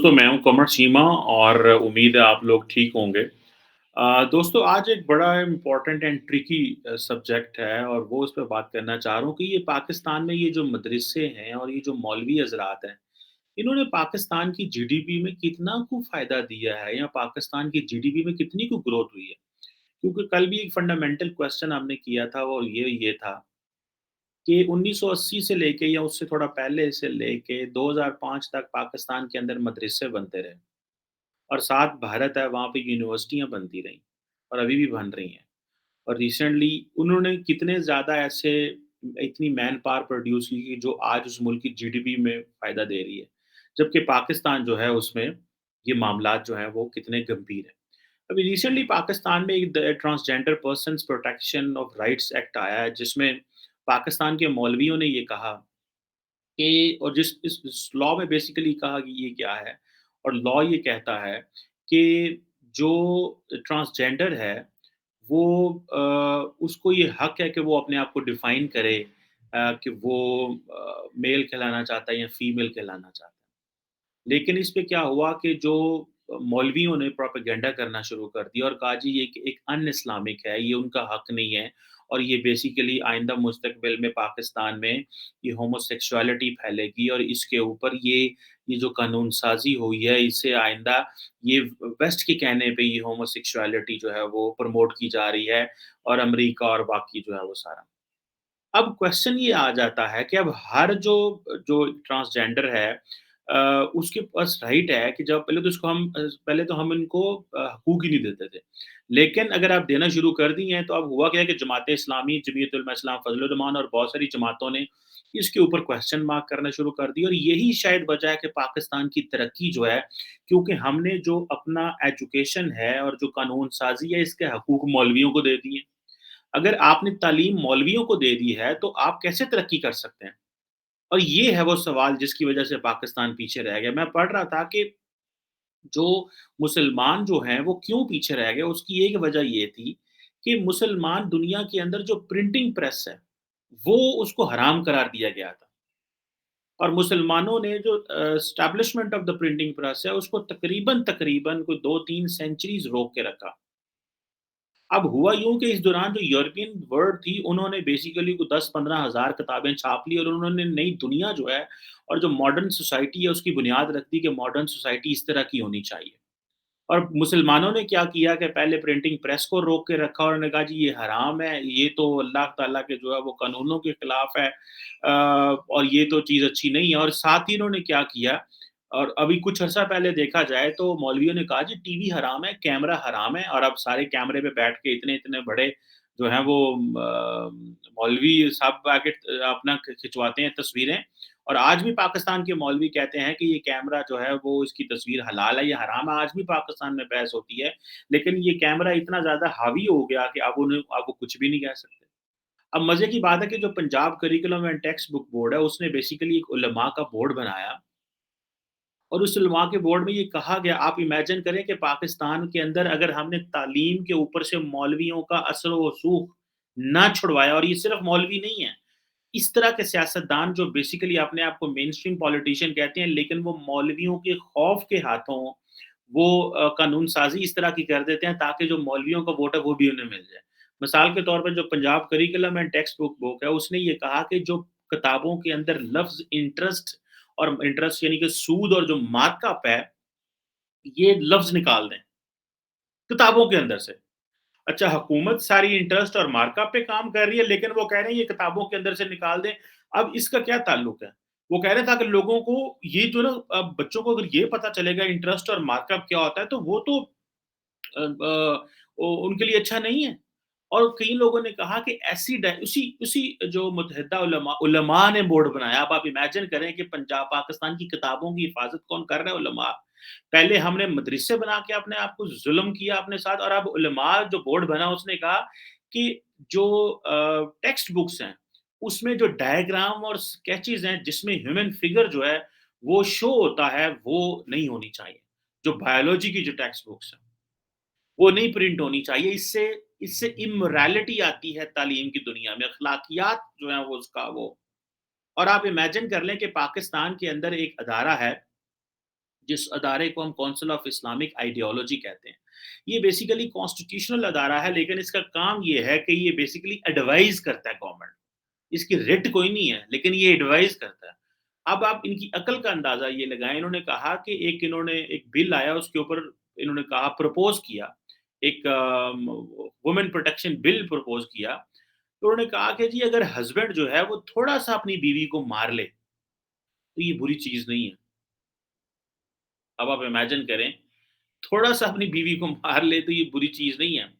दोस्तों, मैं हूँ कमर चीमा और उम्मीद है आप लोग ठीक होंगे। दोस्तों आज एक बड़ा इम्पोर्टेंट एंड ट्रिकी सब्जेक्ट है और वो उस पे बात करना चाह रहा हूँ कि ये पाकिस्तान में ये जो मदरसे हैं और ये जो मौलवी हज़रात हैं, इन्होंने पाकिस्तान की जीडीपी में कितना को फ़ायदा दिया है या पाकिस्तान की जीडीपी में कितनी को ग्रोथ हुई है? क्योंकि कल भी एक फंडामेंटल क्वेश्चन हमने किया था और ये था कि 1980 से लेके या उससे थोड़ा पहले से लेके 2005 तक पाकिस्तान के अंदर मदरसे बनते रहे। और साथ भारत है, वहाँ पे यूनिवर्सिटियाँ बनती रहीं और अभी भी बन रही हैं। और रिसेंटली उन्होंने कितने ज़्यादा ऐसे इतनी मैन पावर प्रोड्यूस की कि जो आज उस मुल्क की जीडीपी में फ़ायदा दे रही है। जबकि पाकिस्तान जो है उसमें ये मामलात जो हैं वो कितने गंभीर हैं। अभी रिसेंटली पाकिस्तान में एक the transgender persons protection of rights act आया है जिसमें पाकिस्तान के मौलवियों ने ये कहा कि और जिस इस लॉ में बेसिकली कहा कि ये क्या है और लॉ ये कहता है कि जो ट्रांसजेंडर है वो उसको ये हक है कि वो अपने आप को डिफाइन करे कि वो मेल कहलाना चाहता है या फीमेल कहलाना चाहता है। लेकिन इस पे क्या हुआ कि जो मौलवियों ने प्रोपेगेंडा करना शुरू कर दिया और कहा जी ये एक अन इस्लामिक है, ये उनका हक नहीं है और ये बेसिकली आइंदा मुस्तकबिल में पाकिस्तान में ये होमोसेक्सुअलिटी फैलेगी और इसके ऊपर ये जो कानून साज़ी हुई है, इससे आइंदा ये वेस्ट के कहने पे ये होमोसेक्सुअलिटी जो है वो प्रमोट की जा रही है और अमेरिका और बाकी जो है वो सारा। अब क्वेश्चन ये आ जाता है कि अब हर जो ट्रांसजेंडर है उसके पास राइट है कि जब पहले तो हम इनको हकूक ही नहीं देते थे। लेकिन अगर आप देना शुरू कर दिए हैं तो अब हुआ क्या है कि जमात-ए-इस्लामी, जमीयत उलमा इस्लाम फज़लुर रहमान और बहुत सारी जमातों ने इसके ऊपर क्वेश्चन मार्क करना शुरू कर दिया और यही शायद वजह है कि पाकिस्तान की तरक्की जो है क्योंकि हमने जो अपना एजुकेशन है और जो कानून साज़ी है इसके हकूक मौलवियों को दे दिए। अगर आपने तालीम मौलवियों को दे दी है, तो आप कैसे तरक्की कर सकते हैं? और ये है वो सवाल जिसकी वजह से पाकिस्तान पीछे रह गया। मैं पढ़ रहा था कि जो मुसलमान जो हैं, वो क्यों पीछे रह गए, उसकी एक वजह ये थी कि मुसलमान दुनिया के अंदर जो प्रिंटिंग प्रेस है, वो उसको हराम करार दिया गया था। और मुसलमानों ने जो establishment of the printing press है, उसको तकरीबन कोई 2-3 सेंचुरीज़ रोक के रखा। अब हुआ यूँ कि इस दौरान जो यूरोपियन वर्ल्ड थी, उन्होंने बेसिकली को 10-15 हज़ार किताबें छाप ली और उन्होंने नई दुनिया जो है और जो मॉडर्न सोसाइटी है, उसकी बुनियाद रख दी कि मॉडर्न सोसाइटी इस तरह की होनी चाहिए। और मुसलमानों ने क्या किया कि पहले प्रिंटिंग प्रेस को रोक के रखा और उन्होंने कहा जी ये हराम है, ये तो अल्लाह ताला के जो है वो कानूनों के खिलाफ है और ये तो चीज़ अच्छी नहीं है और साथ ही इन्होंने क्या किया और अभी कुछ अर्सा पहले देखा जाए तो मौलवियों ने कहा जी टीवी हराम है, कैमरा हराम है और अब सारे कैमरे पे बैठ के इतने-इतने बड़े जो हैं वो मौलवी साहब आके अपना खिंचवाते हैं तस्वीरें और आज भी पाकिस्तान के मौलवी कहते हैं कि ये कैमरा जो है वो इसकी तस्वीर हलाल है या हराम है, आज भी पाकिस्तान में बहस होती है। लेकिन ये कैमरा इतना ज़्यादा हावी हो गया कि अब वो कुछ भी नहीं कह सकते। अब मज़े की बात है कि जो Punjab curriculum and text book board है, उसने बेसिकली एक उलमा का बोर्ड बनाया और उस उलमा के बोर्ड में ये कहा गया आप इमेजिन करें कि पाकिस्तान के अंदर अगर हमने तालीम के ऊपर से मौलवियों का असर व रसूख ना छुड़वाया और ये सिर्फ़ मौलवी नहीं है। इस तरह के सियासतदान जो बेसिकली अपने आप को मेनस्ट्रीम पॉलिटिशियन कहते हैं, लेकिन वो मौलवियों के खौफ के हाथों वो कानून साज़ी इस तरह की कर देते हैं ताकि जो मौलवियों का वोट है वो भी उन्हें मिल जाए। मिसाल के तौर पे जो Punjab curriculum and text book है उसने ये कहा कि जो किताबों के अंदर लफ्ज़ इंटरेस्ट यानी कि सूद और जो मार्कअप है, ये लफ्ज़ निकाल दें, किताबों के अंदर से। अच्छा, हुकूमत सारी इंटरेस्ट और मार्कअप पे काम कर रही है, लेकिन वो कह रहे हैं ये किताबों के अंदर से निकाल दें। अब इसका क्या ताल्लुक है? वो कह रहे थे अगर लोगों को ये जो ना बच्चों को अगर ये पता चलेगा इंटरेस्ट और मार्कअप क्या होता है, तो वो तो उनके लिए अच्छा नहीं है। और कई लोगों ने कहा कि ऐसी डाय उसी उसी जो मुत्तहिदा उलमा ने बोर्ड बनाया। अब आप इमेजिन करें कि पंजाब पाकिस्तान की किताबों की हिफाज़त कौन कर रहा है? उलमा। पहले हमने मदरसे बना के अपने आप को ज़ुल्म किया अपने साथ और अब उलमा जो बोर्ड बना उसने कहा कि जो टेक्स्ट बुक्स हैं, उसमें जो डायग्राम और स्केचेज़ हैं जिसमें ह्यूमन फिगर जो है, वो शो होता है, वो नहीं होनी चाहिए। जो बायोलॉजी की जो टेक्स्ट बुक्स हैं। वो नहीं प्रिंट होनी चाहिए। इससे इससे इमोरैलिटी आती है तालीम की दुनिया में, अखलाकियात जो है वो उसका वो और आप इमेजिन कर लें कि पाकिस्तान के अंदर एक अदारा है, जिस अदारे को हम काउंसिल ऑफ इस्लामिक आइडियोलॉजी कहते हैं। ये बेसिकली कॉन्स्टिट्यूशनल अदारा है, लेकिन इसका काम ये है कि ये बेसिकली एडवाइज़ करता है गवर्नमेंट। इसकी रिट कोई नहीं है, लेकिन ये एडवाइज़ करता है। अब आप इनकी अकल का अंदाज़ा ये लगाएँ, इन्होंने कहा कि इन्होंने एक बिल आया, उसके ऊपर इन्होंने कहा, प्रपोज़ किया, एक वुमेन प्रोटेक्शन बिल प्रपोज़ किया। तो उन्होंने कहा कि जी अगर हस्बैंड जो है वो थोड़ा-सा अपनी बीवी को मार ले, तो ये बुरी चीज़ नहीं है। अब आप इमेजिन करें, थोड़ा-सा अपनी बीवी को मार ले तो ये बुरी चीज़ नहीं है।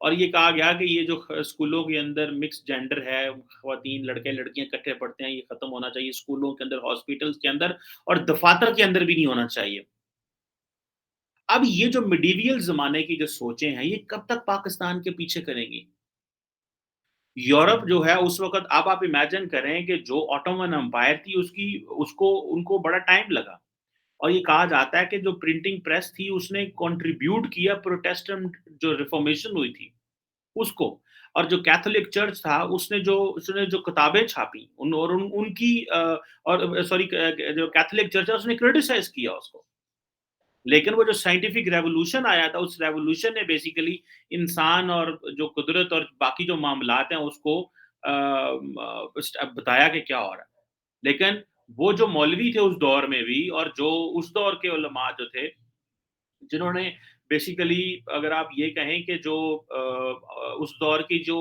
और ये कहा गया कि ये जो स्कूलों के अंदर मिक्स्ड जेंडर है, ख़वातीन, लड़के-लड़कियाँ इकट्ठे पढ़ते हैं, ये ख़त्म होना चाहिए स्कूलों के अंदर, हॉस्पिटल्स के अंदर और दफ़ातर के अंदर भी नहीं होना चाहिए। अब ये जो मिडेवियल ज़माने की जो सोचें हैं, ये कब तक पाकिस्तान के पीछे करेंगी? यूरोप जो है उस वक़्त, अब आप इमेजिन करें कि जो ऑटोमन एम्पायर थी उसकी उसको उनको बड़ा टाइम लगा। और ये कहा जाता है कि जो प्रिंटिंग प्रेस थी उसने कंट्रीब्यूट किया प्रोटेस्टेंट जो रिफॉर्मेशन हुई थी उसको। और जो कैथोलिक चर्च था उसने जो किताबें छापी उनकी और सॉरी, जो कैथोलिक चर्च है उसने क्रिटिसाइज किया उसको। लेकिन वो जो साइंटिफिक रेवोल्यूशन आया था, उस रेवोल्यूशन ने बेसिकली इंसान और जो कुदरत और बाकी जो मामलात हैं उसको बताया कि क्या हो रहा है। लेकिन वो जो मौलवी थे उस दौर में भी, और जो उस दौर के उलमा जो थे, जिन्होंने बेसिकली, अगर आप ये कहें कि जो उस दौर की जो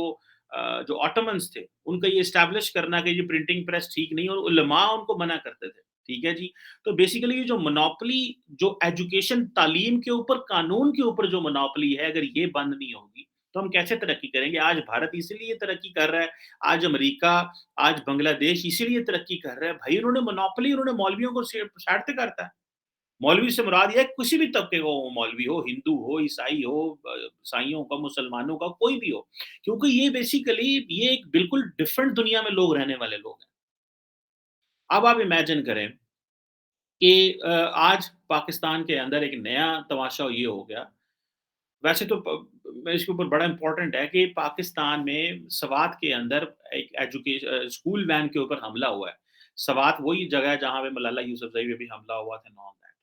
ऑटोमन्स थे, उनका ये एस्टेब्लिश करना कि ये प्रिंटिंग प्रेस ठीक नहीं, और उलमा उनको मना करते थे। ठीक है जी? तो बेसिकली ये जो मोनोपोली, जो एजुकेशन, तालीम के ऊपर, कानून के ऊपर जो मोनोपोली है, अगर ये बंद नहीं होगी, तो हम कैसे तरक्की करेंगे? आज भारत इसीलिए तरक्की कर रहा है, आज अमेरिका, आज बांग्लादेश इसीलिए तरक्की कर रहा है। भई उन्होंने मोनोपोली, उन्होंने मौलवियों को साइड पे करता है। मौलवी से मुराद ये है किसी भी तबके का हो, मौलवी हो, हिंदू हो, ईसाई हो, ईसाइयों का, मुसलमानों का, कोई भी हो। क्योंकि ये बेसिकली ये एक बिल्कुल डिफरेंट दुनिया में लोग रहने वाले लोग हैं। अब आप इमेजिन करें कि आज पाकिस्तान के अंदर एक नया तमाशा ये हो गया। वैसे तो मैं इसके ऊपर बड़ा इम्पोर्टेंट है कि पाकिस्तान में सवात के अंदर एक स्कूल वैन के ऊपर हमला हुआ है। सवात वही जगह है जहाँ पे मलाला यूसुफज़ई पे भी हमला हुआ था, एंड ऑल दैट।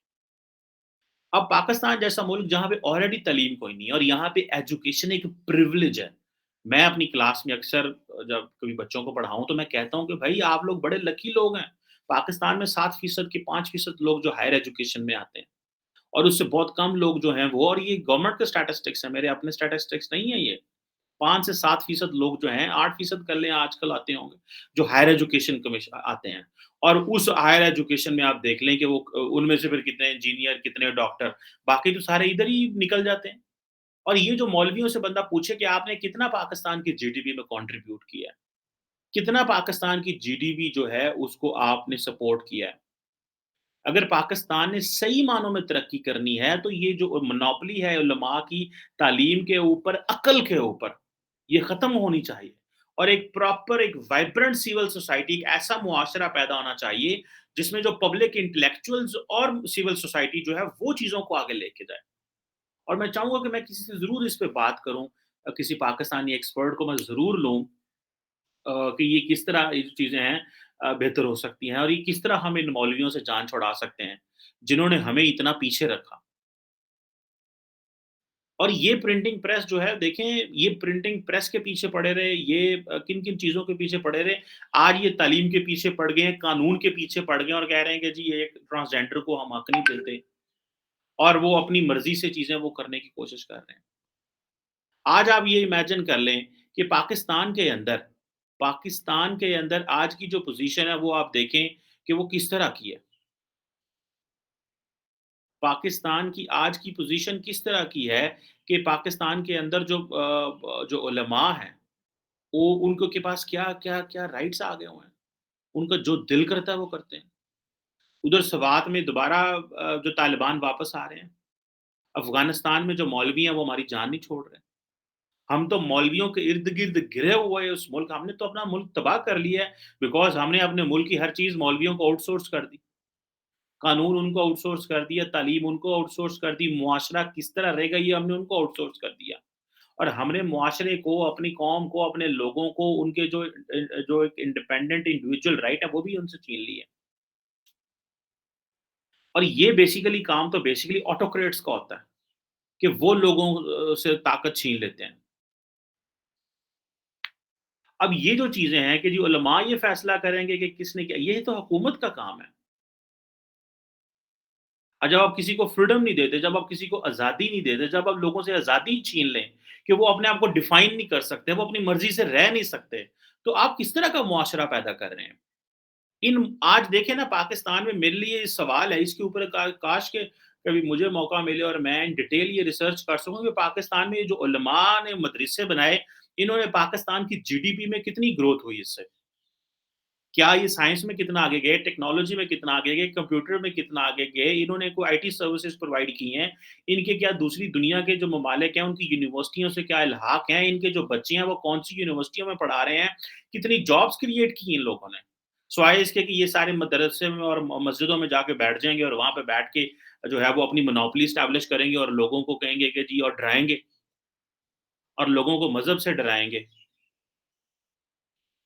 अब पाकिस्तान जैसा मुल्क जहाँ पे ऑलरेडी तालीम कोई नहीं है, और यहाँ पे एजुकेशन एक प्रिविलेज है। मैं अपनी क्लास में अक्सर जब कभी बच्चों को पढ़ाऊँ तो मैं कहता हूँ कि भाई आप लोग बड़े लकी लोग हैं। पाकिस्तान में 7% के 5% लोग जो हायर एजुकेशन में आते हैं, और उससे बहुत कम लोग जो हैं वो, और ये गवर्नमेंट के स्टैटिस्टिक्स हैं, मेरे अपने स्टैटिस्टिक्स नहीं है ये। 5 से 7% लोग जो हैं, 8% कर लें आजकल आते होंगे, जो हायर एजुकेशन आते हैं। और उस हायर एजुकेशन में आप देख लें कि वो उनमें से फिर कितने इंजीनियर, कितने डॉक्टर, बाकी तो सारे इधर ही निकल जाते हैं। और ये जो मौलवियों से बंदा पूछे कि आपने कितना पाकिस्तान की जीडीपी में कंट्रीब्यूट किया है? कितना पाकिस्तान की जीडीपी जो है उसको आपने सपोर्ट किया है? अगर पाकिस्तान ने सही मानों में तरक्की करनी है, तो ये जो मोनोपोली है उलमा की तालीम के ऊपर, अक़ल के ऊपर, ये ख़त्म होनी चाहिए। और एक प्रॉपर, एक वाइब्रेंट सिविल सोसाइटी, एक ऐसा मुआशरा पैदा होना चाहिए, जिसमें जो पब्लिक इंटेलेक्चुअल्स और सिविल सोसाइटी जो है, वो चीज़ों को आगे लेके जाए। और मैं चाहूँगा कि मैं किसी से ज़रूर इस पे बात करूँ, किसी पाकिस्तानी एक्सपर्ट को मैं ज़रूर लूँ, कि ये किस तरह ये जो चीज़ें हैं बेहतर हो सकती हैं, और ये किस तरह हम इन मौलवियों से जान छुड़ा सकते हैं, जिन्होंने हमें इतना पीछे रखा। और ये प्रिंटिंग प्रेस जो है देखें, ये प्रिंटिंग प्रेस के पीछे पड़े रहे, ये किन-किन चीज़ों के पीछे पड़े रहे, आज ये तालीम के पीछे पड़ गए हैं, कानून के पीछे पड़ गए हैं, और कह रहे हैं कि जी ये ट्रांसजेंडर को हम हक नहीं देते, और वो अपनी मर्ज़ी से चीज़ें वो करने की कोशिश कर रहे हैं। आज आप ये इमेजिन कर लें कि पाकिस्तान के अंदर आज की जो पोज़ीशन है वो आप देखें कि वो किस तरह की है। पाकिस्तान की आज की पोज़ीशन किस तरह की है कि पाकिस्तान के अंदर जो उलमा हैं, वो उनको के पास क्या राइट्स आ गए हुए हैं। उनका जो दिल करता है वो करते हैं। उधर स्वात में दोबारा जो तालिबान वापस आ रहे हैं। अफ़गानिस्तान में जो मौलवी हैं वो हमारी जान नहीं छोड़ रहे हैं। हम तो मौलवियों के इर्द-गिर्द घिरे हुए उस मुल्क, हमने तो अपना मुल्क तबाह कर लिया है, बिकॉज़ हमने अपने मुल्क की हर चीज़ मौलवियों को आउटसोर्स कर दी। कानून उनको आउटसोर्स कर दिया, तालीम उनको आउटसोर्स कर दी, मुआशरा किस तरह रहेगा ये हमने उनको आउटसोर्स कर दिया। और हमने मुआशरे को, अपनी कौम को, अपने लोगों को, उनके जो एक इंडिपेंडेंट इंडिविजुअल राइट है वो भी उनसे छीन लिए। और ये बेसिकली काम तो बेसिकली ऑटोक्रेट्स का होता है, कि वो लोगों से ताकत छीन लेते हैं। अब ये जो चीज़ें हैं कि जो उलमा ये फैसला करेंगे कि किसने किया, ये तो हुकूमत का काम है। और जब आप किसी को फ्रीडम नहीं देते, जब आप किसी को आज़ादी नहीं देते, जब आप लोगों से आज़ादी छीन लें कि वो अपने आप को डिफाइन नहीं कर सकते, वो अपनी मर्ज़ी से रह नहीं सकते, तो आप किस तरह का मुआशरा पैदा कर रहे हैं? इन आज देखें ना, पाकिस्तान में मेरे लिए सवाल है इसके ऊपर, काश के कभी मुझे मौका मिले और मैं इन डिटेल ये रिसर्च कर सकूँ कि पाकिस्तान में ये जो उलमा ने मदरसे बनाए, इन्होंने पाकिस्तान की जीडीपी में कितनी ग्रोथ हुई इससे? क्या ये साइंस में कितना आगे गए, टेक्नोलॉजी में कितना आगे गए, कंप्यूटर में कितना आगे गए, इन्होंने कोई आईटी सर्विसेज़ प्रोवाइड की हैं, इनके क्या दूसरी दुनिया के जो ममालिक हैं, उनकी यूनिवर्सिटियों से क्या इल्हाक है, इनके जो बच्चे हैं, वो कौन-सी यूनिवर्सिटियों में पढ़ा रहे हैं, कितनी जॉब्स क्रिएट की इन लोगों ने। सिवाय इसके कि ये सारे मदरसे में और मस्जिदों में जाके बैठ जाएँगे और वहाँ पे बैठ के जो है वो अपनी मोनोपोली एस्टेब्लिश करेंगे और लोगों को कहेंगे कि जी, और डराएँगे और लोगों को मज़हब से डराएँगे।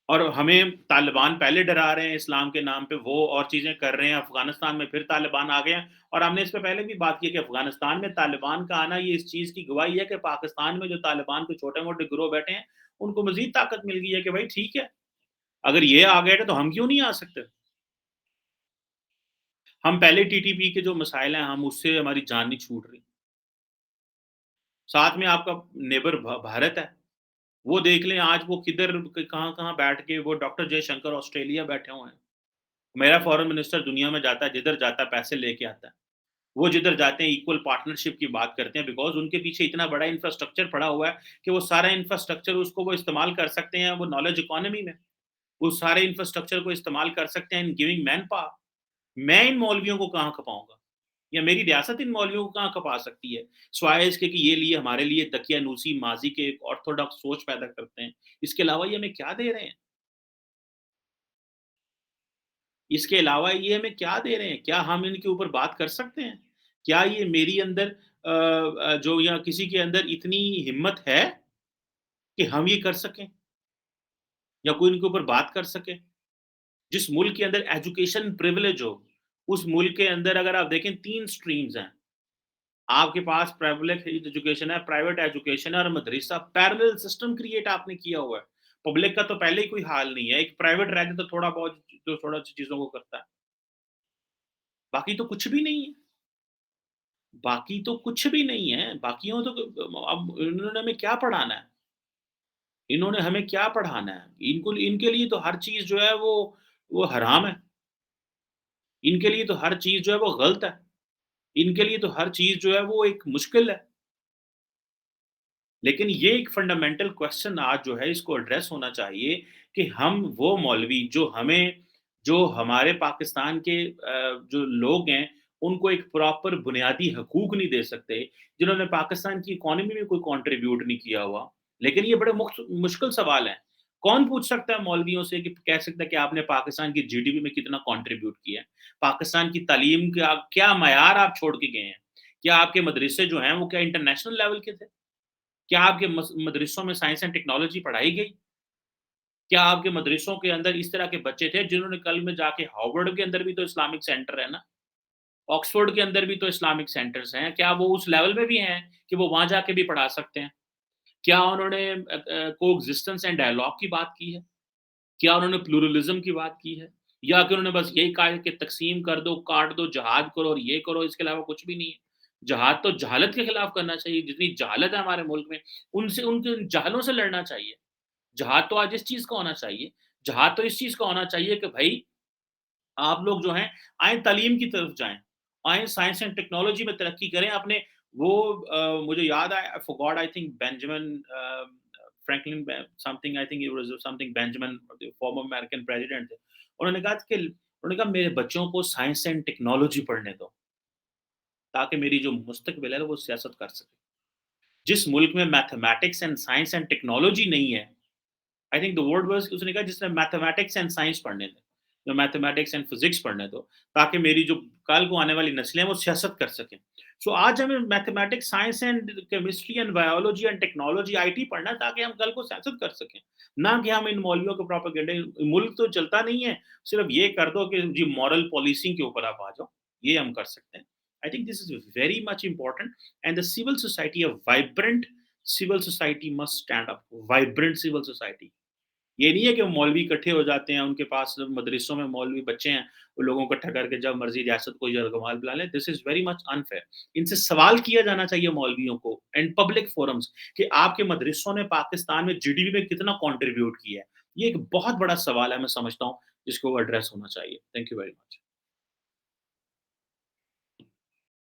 और हमें तालिबान पहले डरा रहे हैं इस्लाम के नाम पे, वो और चीज़ें कर रहे हैं, अफ़गानिस्तान में फिर तालिबान आ गए हैं, और हमने इस पे पहले भी बात की कि अफ़गानिस्तान में तालिबान का आना ये इस चीज़ की गवाही है कि पाकिस्तान में जो तालिबान के छोटे-मोटे गिरोह बैठे हैं, उनको मज़ीद ताकत मिल गई है कि भाई ठीक है, अगर ये आ गए थे तो हम क्यों नहीं आ सकते? हम पहले टीटीपी के जो मसाइल हैं, हम उससे हमारी जान नहीं छूट रही। साथ में आपका नेबर भारत है, वो देख लें आज वो किधर कहाँ-कहाँ बैठ के वो डॉक्टर जयशंकर ऑस्ट्रेलिया बैठे हुए हैं। मेरा फॉरेन मिनिस्टर दुनिया में जाता है, जिधर जाता है पैसे लेके आता है। वो जिधर जाते हैं इक्वल पार्टनरशिप की बात करते हैं, बिकॉज़ उनके पीछे इतना बड़ा इंफ्रास्ट्रक्चर पड़ा हुआ है कि वो सारा इंफ्रास्ट्रक्चर उसको वो इस्तेमाल कर सकते हैं, वो नॉलेज इकोनॉमी में। वो सारे इंफ्रास्ट्रक्चर को इस्तेमाल कर सकते हैं इन गिविंग मैन पावर। मैं इन मौलवियों को कहाँ खपाऊँगा? या मेरी रियासत इन मौलवियों को कहाँ खपा सकती है? सिवाय इसके कि ये लिए हमारे लिए दकियानूसी माज़ी के एक ऑर्थोडॉक्स सोच पैदा करते हैं। इसके अलावा ये हमें क्या दे रहे हैं? इसके अलावा ये हमें क्या दे रहे हैं? क्या हम इनके ऊपर बात कर सकते हैं? क्या ये मेरी अंदर जो या किसी के अंदर इतनी हिम्मत है कि हम ये कर सकें या कोई इनके ऊपर बात कर सके? जिस मुल्क के अंदर एजुकेशन प्रिविलेज हो, उस मुल्क के अंदर अगर आप देखें 3 स्ट्रीम्स हैं। आपके पास पब्लिक एजुकेशन है, प्राइवेट एजुकेशन है और मदरसा, पैरेलल सिस्टम क्रिएट आपने किया हुआ है। पब्लिक का तो पहले ही कोई हाल नहीं है, एक प्राइवेट रहता तो थोड़ा बहुत जो थोड़ा सी चीज़ों को करता है। बाकी तो कुछ भी नहीं है। बाकी तो कुछ भी नहीं है, बाकियों तो अब इन्होंने हमें क्या पढ़ाना है? इन्होंने हमें क्या पढ़ाना है? इनको इनके लिए तो हर चीज़ जो है वो हराम है। इनके लिए तो हर चीज़ जो है वो गलत है। इनके लिए तो हर चीज़ जो है वो एक मुश्किल है। लेकिन ये एक फंडामेंटल क्वेश्चन आज जो है इसको एड्रेस होना चाहिए कि हम वो मौलवी जो हमारे पाकिस्तान के जो लोग हैं, उनको एक प्रॉपर बुनियादी हकूक नहीं दे सकते, जिन्होंने पाकिस्तान की इकोनॉमी में कोई कंट्रीब्यूट नहीं किया हुआ। लेकिन ये बड़े मुश्किल सवाल हैं। कौन पूछ सकता है मौलवियों से कि कह सकता है कि आपने पाकिस्तान की जीडीपी में कितना कंट्रीब्यूट किया है? पाकिस्तान की तालीम का क्या मयार आप छोड़ के गए हैं? क्या आपके मदरसे जो हैं वो क्या इंटरनेशनल लेवल के थे? क्या आपके मदरसों में साइंस एंड टेक्नोलॉजी पढ़ाई गई? क्या आपके मदरसों के अंदर इस तरह के बच्चे थे जिन्होंने कल में जाके हार्वर्ड के अंदर भी तो इस्लामिक सेंटर है ना, ऑक्सफोर्ड के अंदर भी तो इस्लामिक सेंटर्स हैं, क्या वो उस लेवल में भी हैं कि वो वहाँ जाके भी पढ़ा सकते हैं? क्या उन्होंने कोएग्जिस्टेंस एंड डायलॉग की बात की है? क्या उन्होंने प्लुरलिज़्म की बात की है? या कि उन्होंने बस यही कहा है कि तक़सीम कर दो, काट दो, जिहाद करो और ये करो, इसके अलावा कुछ भी नहीं है? जिहाद तो जहालत के खिलाफ करना चाहिए, जितनी जहालत है हमारे मुल्क में, उनसे उनके जाहलों से लड़ना चाहिए। जहाद तो आज इस चीज़ का होना चाहिए, जहाद तो इस चीज़ का होना चाहिए कि भई आप लोग जो हैं, आएँ तालीम की तरफ जाएँ, आएँ साइंस एंड टेक्नोलॉजी में तरक्की करें, अपने वो मुझे याद आया, I forgot, I think Benjamin Franklin something, I think it was something Benjamin, farmer American president थे। उन्होंने कहा मेरे बच्चों को साइंस एंड टेक्नोलॉजी पढ़ने दो, ताकि मेरी जो मुस्तकबिल है वो सियासत कर सके। जिस मुल्क में mathematics and science and technology नहीं है, I think the word was, उसने कहा जिसने मैथमेटिक्स एंड साइंस पढ़ने थे, जो मैथमेटिक्स एंड फिज़िक्स पढ़ने दो, ताकि मेरी जो कल को आने वाली नस्लें हैं वो सियासत कर सकें। सो आज हमें mathematics, science and chemistry and biology and technology, IT पढ़ना है ताकि हम कल को सियासत कर सकें। ना कि हम इन मौलवियों के प्रोपेगेंडे, मुल्क तो चलता नहीं है, सिर्फ ये कर दो कि जी मॉरल पॉलिसिंग के ऊपर आप आ जाओ। ये हम कर सकते हैं। I think this is very much important and the civil society a vibrant civil society must stand up, vibrant civil society. ये नहीं है कि मौलवी इकट्ठे हो जाते हैं, उनके पास मदरसों में मौलवी बच्चे हैं, वो लोगों को इकट्ठा करके जब मर्ज़ी रियासत को यरगमाल बुला लें, this is very much unfair. इनसे सवाल किया जाना चाहिए मौलवियों को एंड पब्लिक फोरम्स कि आपके मदरसों ने पाकिस्तान में जीडीपी में कितना कंट्रीब्यूट किया है। ये एक बहुत बड़ा सवाल है, मैं समझता हूँ, जिसको एड्रेस होना चाहिए। Thank you very much.